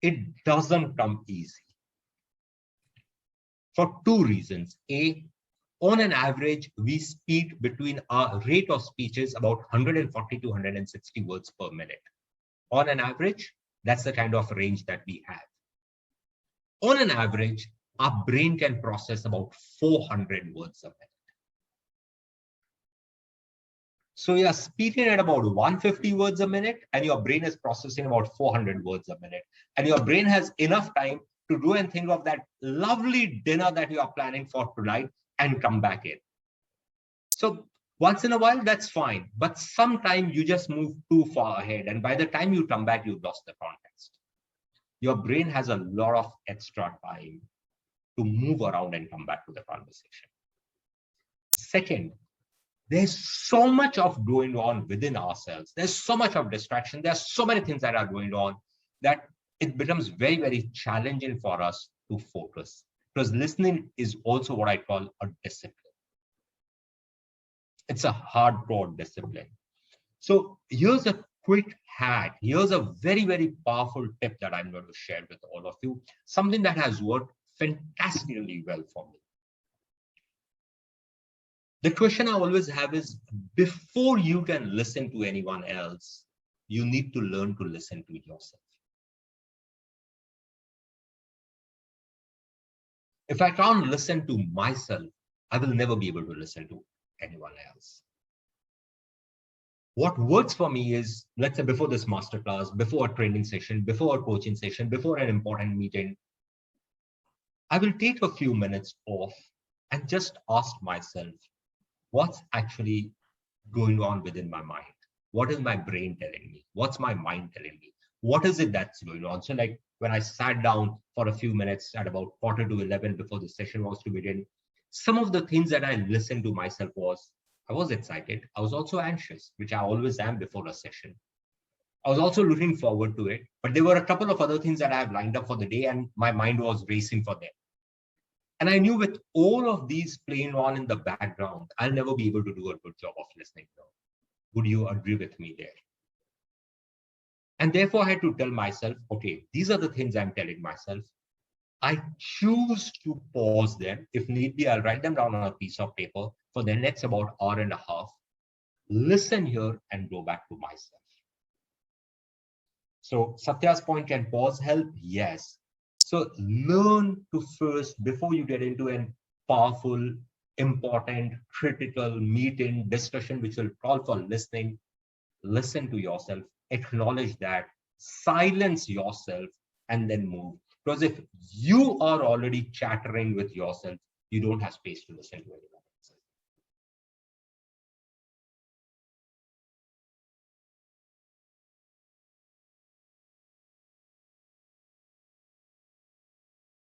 It doesn't come easy for two reasons. A, on an average, we speak between our rate of speech is about 140 to 160 words per minute. On an average, that's the kind of range that we have. On an average, our brain can process about 400 words a minute. So you're speaking at about 150 words a minute, and your brain is processing about 400 words a minute. And your brain has enough time to do and think of that lovely dinner that you are planning for tonight and come back in. So once in a while, that's fine. But sometimes you just move too far ahead. And by the time you come back, you've lost the context. Your brain has a lot of extra time to move around and come back to the conversation. Second, there's so much of going on within ourselves. There's so much of distraction. There's so many things that are going on that it becomes very, very challenging for us to focus. Because listening is also what I call a discipline. It's a hardcore discipline. So here's a quick hack. Here's a very, very powerful tip that I'm going to share with all of you. Something that has worked fantastically well for me. The question I always have is, before you can listen to anyone else, you need to learn to listen to yourself. If I can't listen to myself, I will never be able to listen to anyone else. What works for me is, let's say before this masterclass, before a training session, before a coaching session, before an important meeting, I will take a few minutes off and just ask myself, what's actually going on within my mind? What is my brain telling me? What's my mind telling me? What is it that's going on? So like when I sat down for a few minutes at about 10:45 before the session was to begin, some of the things that I listened to myself was, I was excited. I was also anxious, which I always am before a session. I was also looking forward to it, but there were a couple of other things that I have lined up for the day and my mind was racing for them. And I knew with all of these playing on in the background, I'll never be able to do a good job of listening to them. Would you agree with me there? And therefore, I had to tell myself, okay, these are the things I'm telling myself. I choose to pause them. If need be, I'll write them down on a piece of paper for the next about hour and a half, listen here and go back to myself. So Satya's point, can pause help? Yes. So learn to first, before you get into a powerful, important, critical meeting, discussion, which will call for listening, listen to yourself, acknowledge that, silence yourself, and then move. Because if you are already chattering with yourself, you don't have space to listen to anyone.